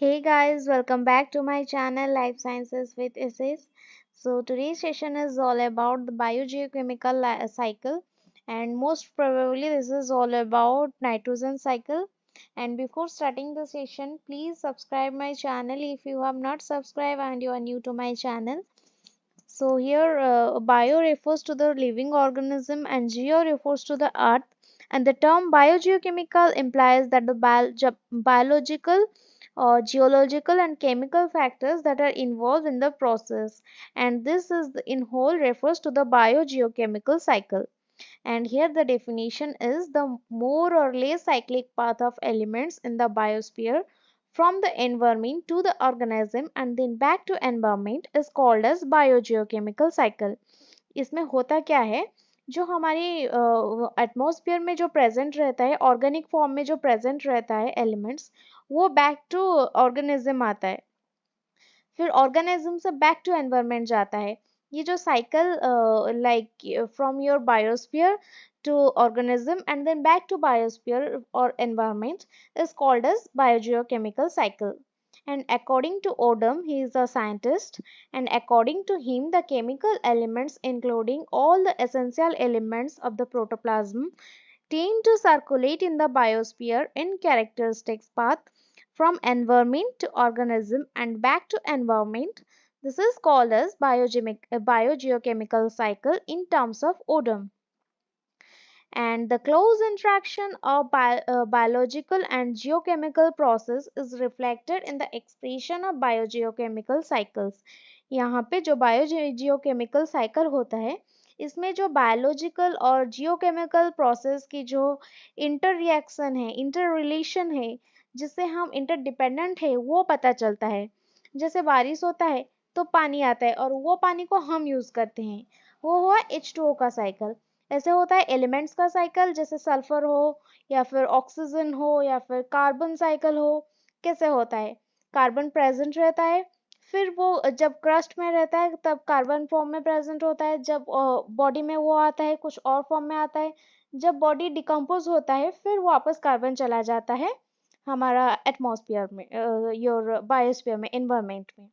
Hey guys, welcome back to my channel Life Sciences with Essays. So today's session is all about the biogeochemical cycle, and most probably this is all about nitrogen cycle. And before starting the session, please subscribe my channel if you have not subscribed and you are new to my channel. So here bio refers to the living organism and geo refers to the earth, and the term biogeochemical implies that the biological or geological and chemical factors that are involved in the process, and this is in whole refers to the biogeochemical cycle. And here the definition is the more or less cyclic path of elements in the biosphere from the environment to the organism and then back to environment is called as biogeochemical cycle. इसमें होता क्या है, जो हमारी atmosphere में जो present रहता है, ऑर्गेनिक फॉर्म में जो प्रेजेंट रहता है एलिमेंट्स, वो बैक टू ऑर्गेनिज्म आता है, फिर ऑर्गेनिज्म से बैक टू एनवायरनमेंट जाता है. ये जो cycle like from your biosphere to organism and then back to biosphere or environment is called as biogeochemical cycle. And according to Odom, he is a scientist, and according to him the chemical elements including all the essential elements of the protoplasm tend to circulate in the biosphere in characteristics path from environment to organism and back to environment. This is called as biogeochemical cycle in terms of Odom. And the close interaction of biological and geochemical process is reflected in the expression of biogeochemical cycles. यहाँ पे जो biogeochemical cycle होता है, इसमें जो biological और geochemical process की जो इंटर रिएक्शन है, इंटर रिलेशन है, जिससे हम इंटरडिपेंडेंट है, वो पता चलता है. जैसे बारिश होता है तो पानी आता है और वो पानी को हम यूज करते हैं, वो हुआ H2O का साइकिल. ऐसे होता है एलिमेंट्स का साइकिल, जैसे सल्फर हो या फिर ऑक्सीजन हो या फिर कार्बन साइकिल हो. कैसे होता है, कार्बन प्रेजेंट रहता है, फिर वो जब क्रस्ट में रहता है तब कार्बन फॉर्म में प्रेजेंट होता है, जब बॉडी में वो आता है कुछ और फॉर्म में आता है, जब बॉडी डिकम्पोज होता है फिर वापस कार्बन चला जाता है हमारा एटमॉस्फेयर में, योर बायोस्फीयर में, एनवायरमेंट में.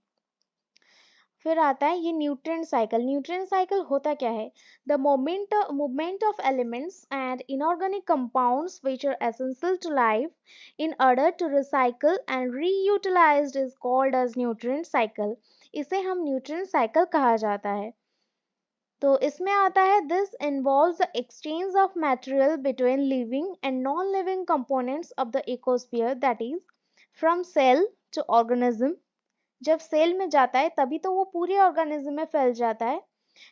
फिर आता है ये न्यूट्रिएंट साइकिल. न्यूट्रिएंट साइकिल होता क्या है, the moment movement of elements and inorganic compounds which are essential to life in order to recycle and reutilized is called as nutrient cycle. इसे हम न्यूट्रिएंट साइकिल कहा जाता है. तो इसमें आता है this involves the exchange of material between living and non living components of the ecosphere, that is from cell to organism. जब सेल में जाता है तभी तो वो पूरे ऑर्गेनिज्म में फैल जाता है,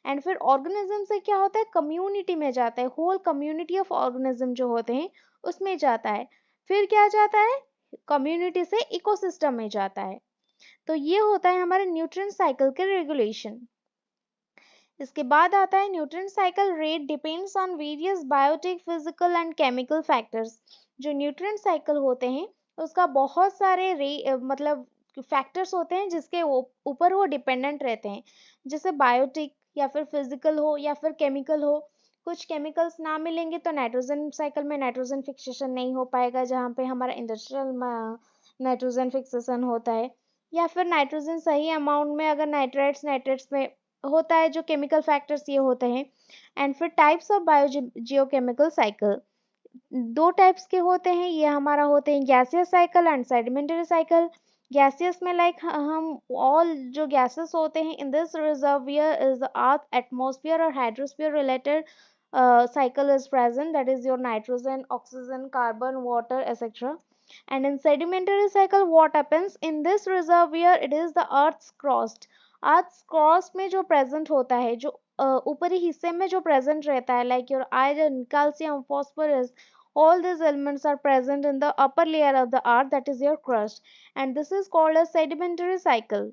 एंड फिर ऑर्गेनिज्म से क्या होता है, कम्युनिटी में जाता है, होल कम्युनिटी ऑफ ऑर्गेनिज्म जो होते हैं उसमें जाता है, फिर क्या जाता है, कम्युनिटी से इकोसिस्टम में जाता है. तो ये होता है हमारे न्यूट्रिएंट साइकिल के रेगुलेशन. इसके बाद आता है nutrient cycle rate depends on various biotic, physical and chemical factors. जो न्यूट्रिएंट साइकिल होते हैं उसका बहुत सारे मतलब फैक्टर्स होते हैं जिसके ऊपर वो डिपेंडेंट रहते हैं, जैसे बायोटिक या फिर फिजिकल हो या फिर केमिकल हो. कुछ केमिकल्स ना मिलेंगे तो नाइट्रोजन साइकिल में नाइट्रोजन फिक्सेशन नहीं हो पाएगा, जहाँ पे हमारा इंडस्ट्रियल नाइट्रोजन फिक्सेशन होता है, या फिर नाइट्रोजन सही अमाउंट में अगर नाइट्रेट्स में होता है. जो केमिकल फैक्टर्स ये होते हैं. एंड फिर टाइप्स ऑफ बायोजियोकेमिकल साइकिल दो टाइप्स के होते हैं, ये हमारा होते हैं gaseous cycle and sedimentary cycle. Gaseous में लाइक हम ऑल जो गैसेस होते हैं in this reservoir is the earth atmosphere और hydrosphere related cycle is present, that is your nitrogen, oxygen, carbon, water, etc. And in sedimentary cycle what happens, in this reservoir it is the earth's crust. earth's crust में जो present होता है, जो ऊपरी हिस्से में जो present रहता है, like your iron, calcium, phosphorus, all these elements are present in the upper layer of the earth, that is your crust, and this is called as sedimentary cycle.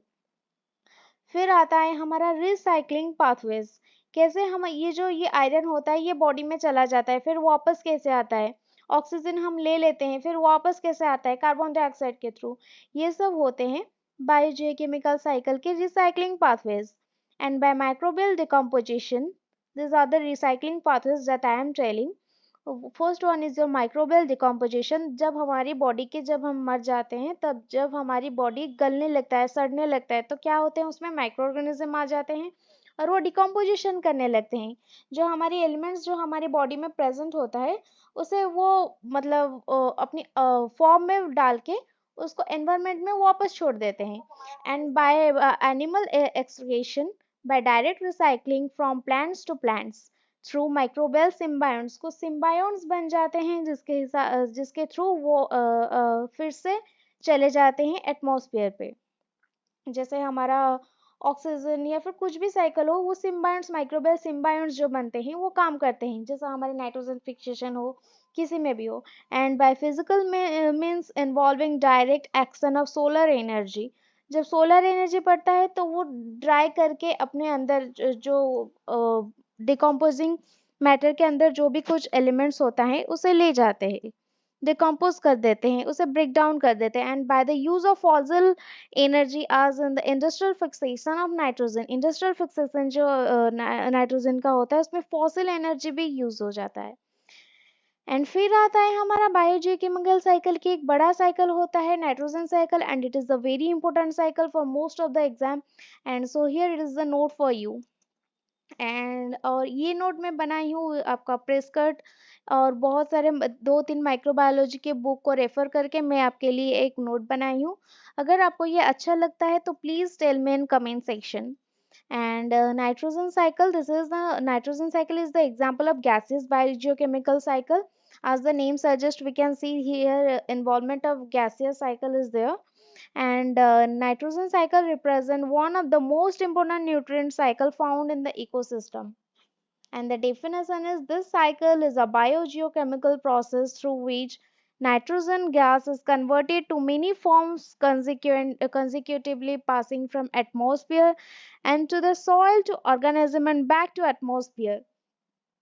फिर आता है हमारा रिसाइकलिंग पाथवेज. कैसे हम ये iron होता है ये बॉडी में चला जाता है, फिर वापस कैसे आता है, ऑक्सीजन हम ले लेते हैं फिर वापस कैसे आता है, कार्बन डाइऑक्साइड के थ्रू. ये सब होते हैं बायोजियोकेमिकल साइकिल के recycling pathways. And by microbial decomposition, these are the recycling pathways that I am telling. First one is your microbial decomposition. जब हमारी बॉडी के, जब हम मर जाते हैं, तब जब हमारी बॉडी गलने लगता है, सड़ने लगता है, तो क्या होते हैं, उसमें माइक्रो ऑर्गेनिज्म आ जाते हैं और वो डिकम्पोजिशन करने लगते हैं। जो हमारी एलिमेंट्स जो हमारी बॉडी में प्रेजेंट होता है, उसे वो मतलब अपनी फॉर्म में डाल के उसको एनवायरनमेंट में वापस छोड़ देते हैं। And by animal excretion, by direct recycling from plants to plants, through microbial symbionts, को सिम्बायोन्ट्स बन जाते हैं, जिसके थ्रू वो फिर से चले जाते हैं एटमॉस्फेयर पे। जैसे हमारा ऑक्सीजन या फिर कुछ भी साइकिल हो, वो सिम्बायोन्ट्स, माइक्रोबियल सिम्बायोन्ट्स जो बनते हैं वो काम करते हैं, जैसा हमारे नाइट्रोजन फिक्सेशन हो, किसी में भी हो। And by physical means involving direct action of solar energy. जब सोलर एनर्जी पड़ता है तो वो ड्राई करके अपने अंदर जो डिकम्पोजिंग मैटर के अंदर जो भी कुछ एलिमेंट्स होता है उसे ले जाते हैं, डिकम्पोज कर देते हैं, उसे ब्रेक डाउन कर देते हैं। And by the use of fossil energy आज in the industrial fixation of nitrogen, industrial fixation जो नाइट्रोजन का होता है, उसमें फॉसिल एनर्जी भी यूज हो जाता है। एंड फिर आता है हमारा बायोजियोकेमिकल साइकिल की एक बड़ा साइकिल होता है nitrogen cycle, and it is the very important cycle for most of the exam. And so here it is the note for you. And और ये नोट मैं बनाई हूँ आपका प्रेसकट और बहुत सारे 2-3 माइक्रोबायोलॉजी के बुक को रेफर करके मैं आपके लिए एक नोट बनाई हूँ। अगर आपको ये अच्छा लगता है तो please tell me in comment section. And nitrogen cycle, this is the nitrogen cycle is the example of gaseous biogeochemical cycle. As the name suggests, we can see here involvement of gaseous cycle is there. And nitrogen cycle represent one of the most important nutrient cycle found in the ecosystem. And the definition is, this cycle is a biogeochemical process through which nitrogen gas is converted to many forms consecutively, passing from atmosphere and to the soil to organism and back to atmosphere.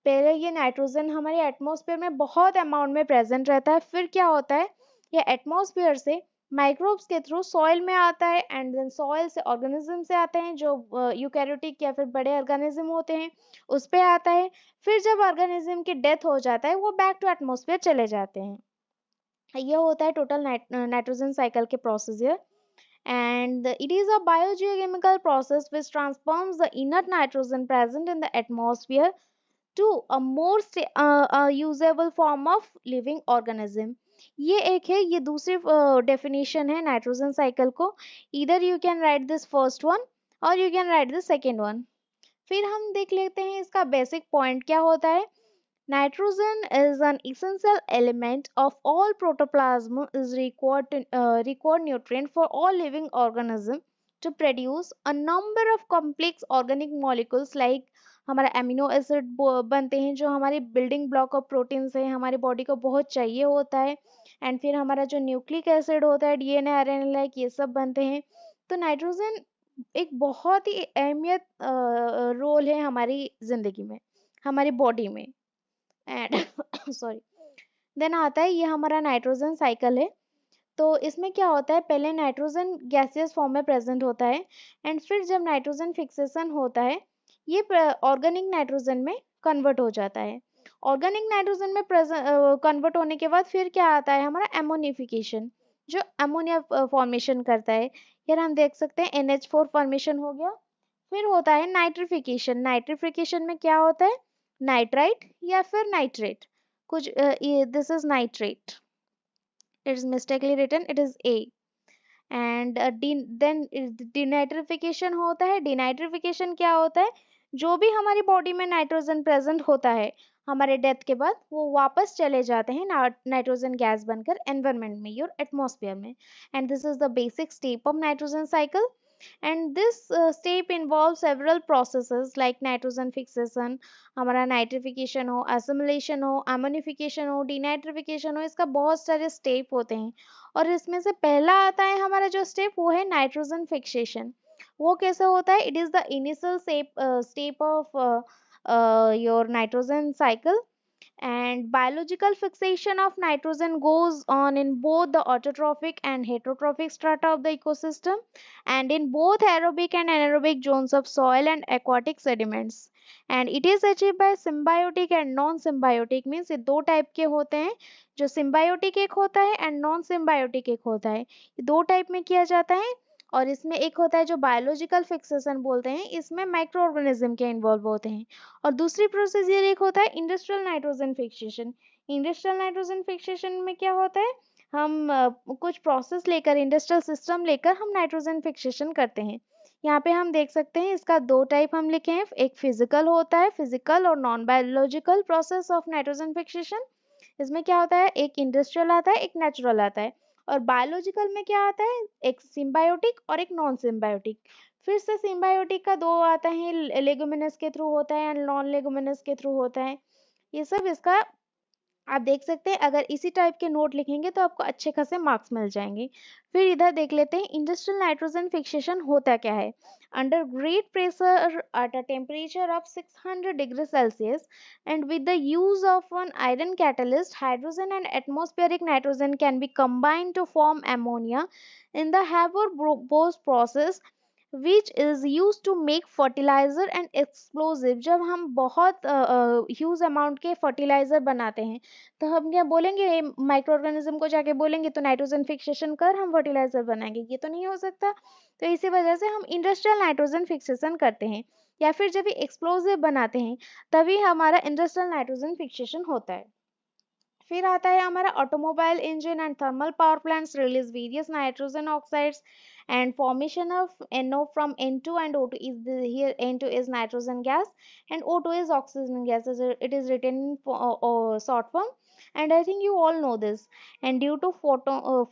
पहले ये nitrogen हमारे atmosphere में बहुत amount में present रहता है, फिर क्या होता है, ये एटमॉस्फेयर से माइक्रोब्स के थ्रू सॉइल में आता है, एंड देन सॉइल से ऑर्गेनिज्म से आते हैं जो यूकैरियोटिक या फिर बड़े ऑर्गेनिज्म होते हैं, उस पे आता है। फिर जब ऑर्गेनिज्म की डेथ हो जाता है, वो बैक टू एटमॉस्फेयर चले जाते हैं। ये होता है टोटल नाइट्रोजन साइकिल के procedure. And it is a biogeochemical process which transforms the inert nitrogen present in the atmosphere to a more usable form of living organism. ये एक है, ये दूसरी डेफिनेशन है नाइट्रोजन साइकिल को। इधर you can write this first one और you can write this second one. फिर हम देख लेते हैं इसका बेसिक पॉइंट क्या होता है। Nitrogen is an essential element of all protoplasm, is required nutrient for all living organisms to produce a number of complex organic molecules like हमारा अमीनो एसिड बनते हैं जो हमारी बिल्डिंग ब्लॉक ऑफ प्रोटीन्स है, हमारी बॉडी को बहुत चाहिए होता है। एंड फिर हमारा जो न्यूक्लिक एसिड होता है, डीएनए आरएनए लाइक ये सब बनते हैं। तो नाइट्रोजन एक बहुत ही अहमियत रोल है हमारी जिंदगी में, हमारी बॉडी में। एंड सॉरी, देन आता है ये हमारा नाइट्रोजन साइकिल है। तो इसमें क्या होता है, पहले नाइट्रोजन गैसियस फॉर्म में प्रेजेंट होता है, एंड फिर जब नाइट्रोजन फिक्सेशन होता है, ये ऑर्गेनिक नाइट्रोजन में कन्वर्ट हो जाता है। ऑर्गेनिक नाइट्रोजन में कन्वर्ट होने के बाद फिर क्या आता है, हमारा एमोनिफिकेशन, जो अमोनिया फॉर्मेशन करता है। यार हम देख सकते हैं NH4 फॉर्मेशन हो गया। फिर होता है नाइट्रिफिकेशन। नाइट्रिफिकेशन में क्या होता है, नाइट्राइट या फिर नाइट्रेट, कुछ this is nitrate, it is mistakenly written, it is A. And then denitrification होता है। डिनाइट्रिफिकेशन क्या होता है, जो भी हमारी बॉडी में नाइट्रोजन प्रेजेंट होता है हमारे डेथ के बाद, वो वापस चले जाते हैं नाइट्रोजन गैस बनकर एनवायरनमेंट में, योर एटमॉस्फेयर में। And this is the basic step of nitrogen cycle. And this step involves several processes like nitrogen fixation, हमारा नाइट्रिफिकेशन हो, assimilation हो, ammonification हो, denatrification हो, इसका बहुत सारे स्टेप होते हैं। और इसमें से पहला आता है हमारा जो स्टेप, वो है नाइट्रोजन फिक्सेशन। वो कैसे होता है, it is the initial step of your nitrogen cycle. And biological fixation of nitrogen goes on in both the autotrophic and heterotrophic strata of the ecosystem, and in both aerobic and anaerobic zones of soil and aquatic sediments. And it is achieve by symbiotic and non symbiotic, means ये दो type के होते हैं, जो symbiotic एक होता है and non symbiotic एक होता है, ये दो टाइप में किया जाता है। और इसमें एक होता है जो बायोलॉजिकल फिक्सेशन बोलते हैं, इसमें माइक्रो ऑर्गेनिज्म के इन्वॉल्व होते हैं। और दूसरी प्रोसीजर एक होता है industrial nitrogen fixation. Industrial nitrogen fixation में क्या होता है, हम कुछ प्रोसेस लेकर, इंडस्ट्रियल सिस्टम लेकर हम नाइट्रोजन फिक्सेशन करते हैं। यहाँ पे हम देख सकते हैं इसका दो टाइप हम लिखे हैं, एक फिजिकल होता है, फिजिकल और non biological process of nitrogen fixation. इसमें क्या होता है, एक इंडस्ट्रियल आता है, एक नेचुरल आता है। और बायोलॉजिकल में क्या आता है, एक सिम्बायोटिक और एक नॉन सिम्बायोटिक। फिर से सिम्बायोटिक का दो आता है, लेगुमिनस के थ्रू होता है एंड नॉन लेगुमिनस के थ्रू होता है। ये सब इसका आप देख सकते हैं, अगर इसी टाइप के नोट लिखेंगे तो आपको अच्छे खासे मार्क्स मिल जाएंगे। फिर इधर देख लेते हैं इंडस्ट्रियल नाइट्रोजन फिक्सेशन होता क्या है। Under great pressure at a temperature of 600 degree Celsius and with the use of an iron catalyst, hydrogen and atmospheric nitrogen can be combined to form ammonia in the Haber-Bosch process, which is used to make fertilizer and explosive। जब हम बहुत huge amount के fertiliser बनाते हैं तो हम क्या बोलेंगे, माइक्रो ऑर्गेनिज्म को जाके बोलेंगे तो नाइट्रोजन फिक्सेशन कर हम फर्टिलाइजर बनाएंगे, ये तो नहीं हो सकता। तो इसी वजह से हम इंडस्ट्रियल नाइट्रोजन फिक्सेशन करते हैं, या फिर जब भी एक्सप्लोजिव बनाते हैं तभी हमारा इंडस्ट्रियल नाइट्रोजन फिक्सेशन होता है। फिर आता है हमारा automobile engine and thermal power plants release various nitrogen oxides and formation of NO from N2 and O2 is here N2 is nitrogen gas and O2 is oxygen gas, it is written in short form, and I think you all know this. And due to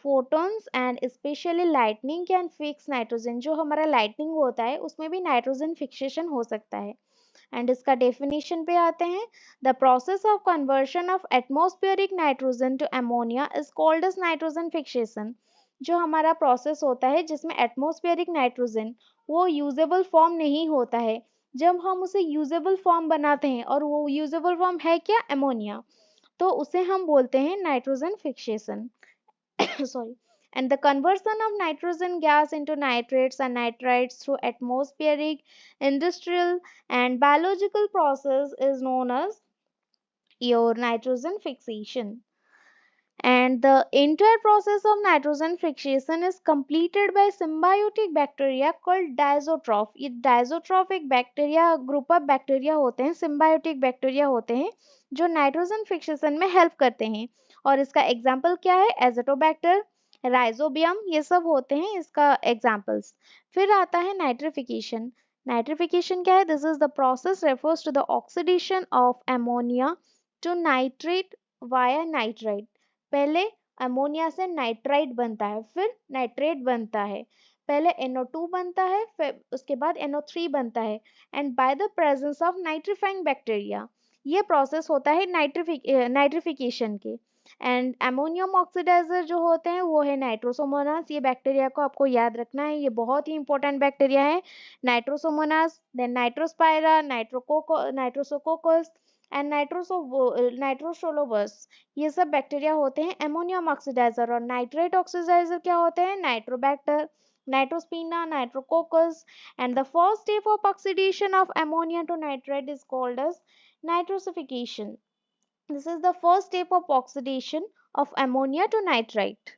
photons and especially lightning can fix nitrogen, जो हमारा lightning होता है उसमें भी nitrogen fixation हो सकता है। And इसका डेफिनेशन पे आते हैं, the process of conversion of atmospheric nitrogen to ammonia is called as nitrogen fixation. जो हमारा प्रोसेस होता है जिसमें एटमॉस्फेरिक नाइट्रोजन वो यूजेबल फॉर्म नहीं होता है, जब हम उसे यूजेबल फॉर्म बनाते हैं, और वो यूजेबल फॉर्म है क्या, अमोनिया, तो उसे हम बोलते हैं nitrogen fixation. sorry. And the conversion of nitrogen gas into nitrates and nitrites through atmospheric, industrial and biological process is known as your nitrogen fixation. And the entire process of nitrogen fixation is completed by symbiotic bacteria called diazotroph। ये diazotroph एक bacteria group of bacteria होते हैं, symbiotic bacteria होते हैं जो nitrogen fixation में help करते हैं। और इसका एग्जाम्पल क्या है, एजोटोबैक्टर, राइजोबियम, ये सब होते हैं इसका एग्जाम्पल्स। फिर आता है नाइट्रिफिकेशन। नाइट्रिफिकेशन क्या है, this is the process refers to the oxidation of ammonia to nitrate via nitrite. पहले अमोनिया से नाइट्राइट बनता है, फिर नाइट्रेट बनता है, पहले NO2 बनता है, फिर उसके बाद NO3 बनता है, and by the presence of nitrifying bacteria. ये प्रोसेस होता है नाइट्रिफिकेशन के। एंड अमोनियम ऑक्सीडाइजर जो होते हैं वो है नाइट्रोसोमोनास। ये बैक्टीरिया को आपको याद रखना है, ये बहुत ही इंपॉर्टेंट बैक्टीरिया है। Nitrosomonas, then Nitrospira, Nitrosococcus and Nitrosolobus, ये सब बैक्टीरिया होते हैं अमोनियम ऑक्सीडाइजर। और नाइट्रेट ऑक्सीडाइजर क्या होते हैं, Nitrobacter, Nitrospina, Nitrococcus. And the first step of oxidation of ammonia to nitrate is called as nitrosification. This is the first step of oxidation of ammonia to nitrite.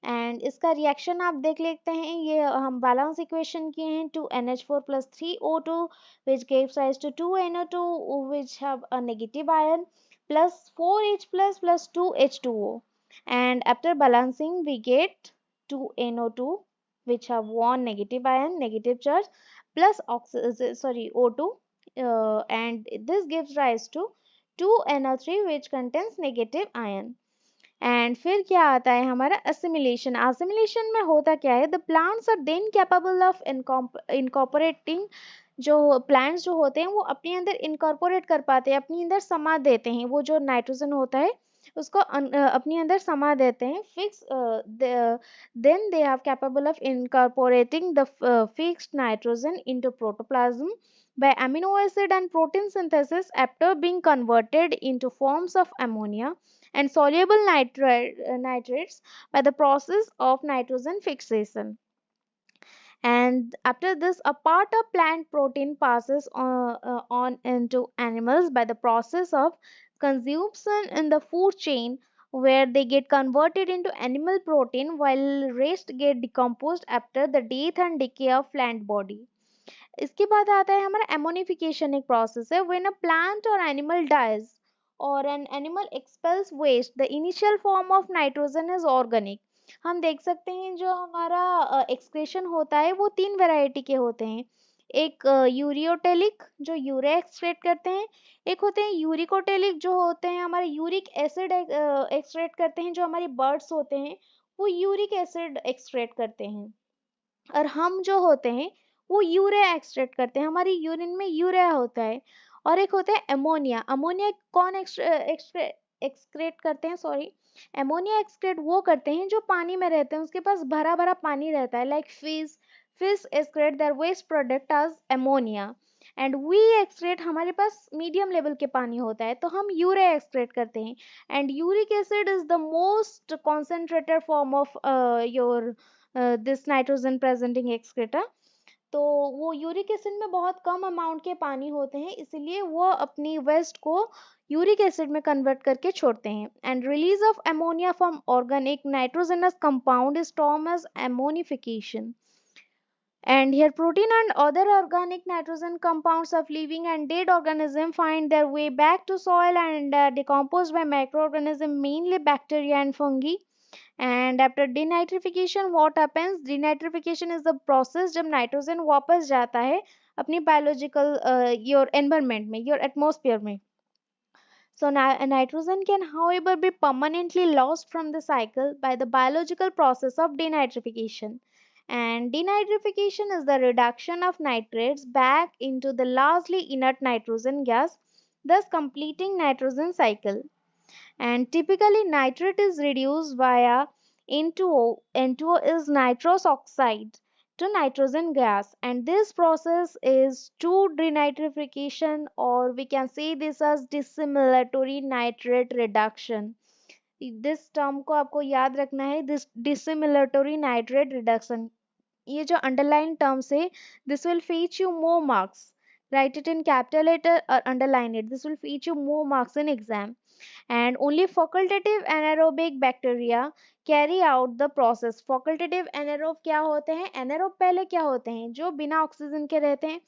And इसका reaction आप देख लेते हैं, ये हम बैलेंस इक्वेशन किए हैं, 2NH4 plus 3O2 which gives rise to 2NO2 which have a negative ion plus 4H plus 2H2O, and after balancing we get 2NO2 which have one negative ion, negative charge, plus O2, and this gives rise to 2NO3 which contains negative ion। And फिर क्या आता है हमारा assimilation. Assimilation में होता क्या है, the plants are then capable of incorporating, जो प्लांट्स जो होते हैं वो अपने अंदर इनकॉर्पोरेट कर पाते हैं, अपने अंदर समा देते हैं, वो जो नाइट्रोजन होता है उसको अपने अंदर समा देते हैं, fix then they have capable of incorporating the fixed nitrogen into protoplasm by amino acid and protein synthesis after being converted into forms of ammonia and soluble nitrates by the process of nitrogen fixation। And after this, a part of plant protein passes on into animals by the process of consumption in the food chain, where they get converted into animal protein while rest get decomposed after the death and decay of plant body. इसके बाद आता है हमारा ammonification, एक process है when a plant और animal dies और an animal expels waste the initial form of nitrogen is organic. हम देख सकते हैं जो हमारा एक्सक्रेशन होता है वो तीन वैरायटी के होते हैं। एक यूरियोटेलिक जो यूरिया एक्सक्रेट करते हैं, एक होते हैं यूरिकोटेलिक जो होते हैं हमारे यूरिक एसिड एक्सक्रेट करते हैं, जो हमारे बर्ड्स होते हैं वो यूरिक एसिड एक्सक्रेट करते हैं। और हम जो होते हैं वो यूरिया एक्सट्रैक्ट करते हैं, हमारी यूरिन में यूरिया होता है। और एक होता है अमोनिया। अमोनिया कौन एक्सक्रेट करते हैं, सॉरी, अमोनिया एक्सक्रेट वो करते हैं जो पानी में रहते हैं, उसके पास भरा भरा पानी रहता है, like fish excrete their waste product as ammonia. And we excrete, हमारे पास मीडियम लेवल के पानी होता है तो हम यूरिया एक्सक्रेट करते हैं। And uric acid is the most concentrated form of your this nitrogen presenting excreta. तो वो यूरिक एसिड में बहुत कम अमाउंट के पानी होते हैं, इसलिए वो अपनी वेस्ट को यूरिक एसिड में कन्वर्ट करके छोड़ते हैं। And release of ammonia from organic nitrogenous compound is term as ammonification. And here protein and other organic nitrogen compounds of living and dead organism find their way back to soil and decomposed by microorganisms, mainly bacteria and fungi. And after denitrification what happens, denitrification is the process जब nitrogen वापस जाता है अपनी biological your environment में, your atmosphere में। So nitrogen can however be permanently lost from the cycle by the biological process of denitrification. And denitrification is the reduction of nitrates back into the largely inert nitrogen gas, thus completing nitrogen cycle. And typically nitrate is reduced via N2O. N2O is nitrous oxide to nitrogen gas, and this process is 2 denitrification, or we can say this as dissimilatory nitrate reduction. This term को आपको याद रखना है, this dissimilatory nitrate reduction। ये जो underline terms है, this will fetch you more marks. Write it in capital letter or underline it, this will fetch you more marks in exam. And only facultative anaerobic bacteria carry out the process। facultative anaerobe क्या होते हैं, anaerobe पहले क्या होते हैं, जो बिना oxygen के रहते हैं।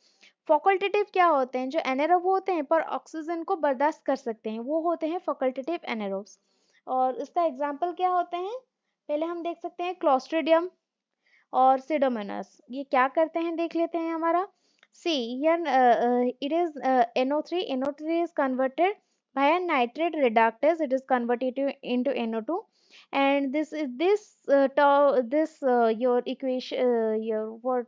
facultative क्या होते हैं, जो anaerobe होते हैं पर ऑक्सीजन को बर्दाश्त कर सकते हैं, वो होते हैं facultative anaerobes। और इसका एग्जाम्पल क्या होते हैं, पहले हम देख सकते हैं क्लोस्ट्रिडियम और सिडोमोनास। ये क्या करते हैं देख लेते हैं हमारा। See here it is NO3 is converted by a nitrate reductase, it is converted into NO2, and your equation your what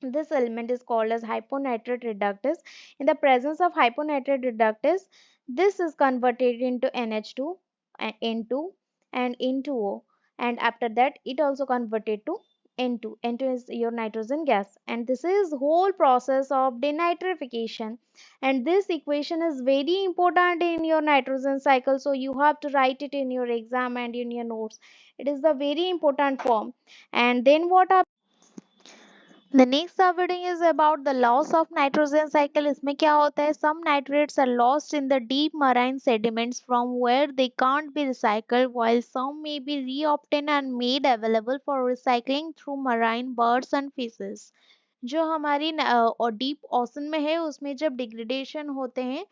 this element is called as hyponitrate reductase. In the presence of hyponitrate reductase, this is converted into NH2 and N2 and N2O, and after that it also converted to N2. N2 is your nitrogen gas, and this is whole process of denitrification. And this equation is very important in your nitrogen cycle, so you have to write it in your exam and in your notes. It is the very important form. And then what happens, the next subheading is about the loss of nitrogen cycle। इसमें क्या होता है, some nitrates are lost in the deep marine sediments from where they can't be recycled, while some may be reobtained and made available for recycling through marine birds and fishes। जो हमारी और deep ocean में है उसमें जब degradation होते हैं,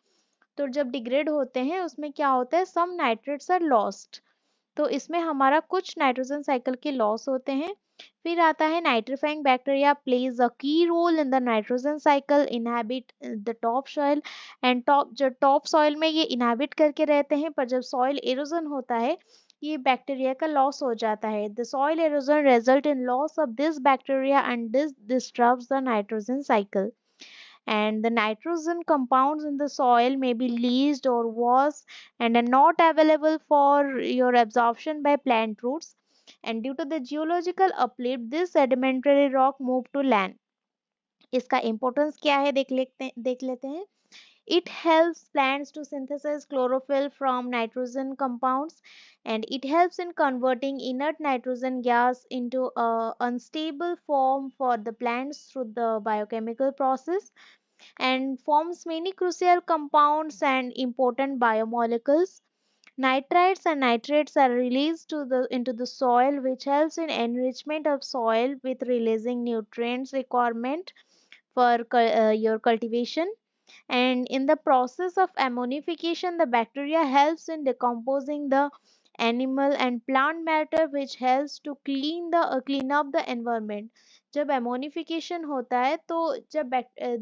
तो जब डिग्रेड होते हैं उसमें क्या होता है, सम नाइट्रेट्स आर लॉस्ट, तो इसमें हमारा कुछ नाइट्रोजन साइकिल के लॉस होते हैं। फिर आता है nitrifying bacteria plays a key role in the nitrogen cycle, inhabit the topsoil. And topsoil में ये इनहैबिट करके रहते हैं, पर जब सॉइल एरोजन होता है ये बैक्टीरिया का लॉस हो जाता है। The soil halogen result in loss of this bacteria and this disturbs the nitrogen cycle. And the nitrogen compounds in the soil may be leached or washed and are not available for your absorption by plant roots. And due to the geological uplift, this sedimentary rock moved to land। इसका importance क्या है देख लेते हैं। It helps plants to synthesize chlorophyll from nitrogen compounds, and it helps in converting inert nitrogen gas into a unstable form for the plants through the biochemical process, and forms many crucial compounds and important biomolecules. Nitrites and nitrates are released into the soil, which helps in enrichment of soil with releasing nutrients requirement for your cultivation. And in the process of ammonification, the bacteria helps in decomposing the animal and plant matter, which helps to clean up the environment. जब ammonification होता है तो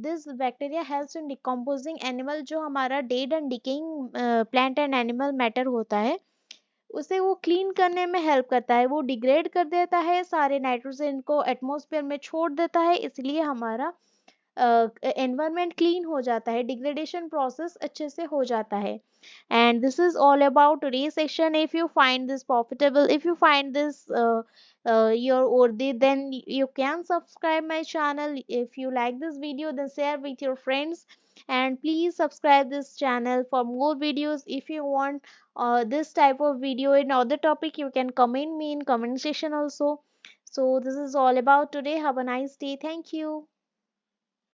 this bacteria helps in decomposing animal, जो हमारा dead and decaying plant and animal matter होता है उसे वो क्लीन करने में हेल्प करता है, वो डिग्रेड कर देता है, सारे नाइट्रोजन को एटमॉस्फेयर में छोड़ देता है, इसलिए हमारा एनवायरनमेंट क्लीन हो जाता है, डिग्रेडेशन प्रोसेस अच्छे से हो जाता है. And this is all about today's session. If you find this profitable, if you find this your worthy, then you can subscribe my channel. If you like this video, then share with your friends, and please subscribe this channel for more videos. If you want this type of video in other topic, you can comment me in comment section also. So this is all about today. Have a nice day. Thank you.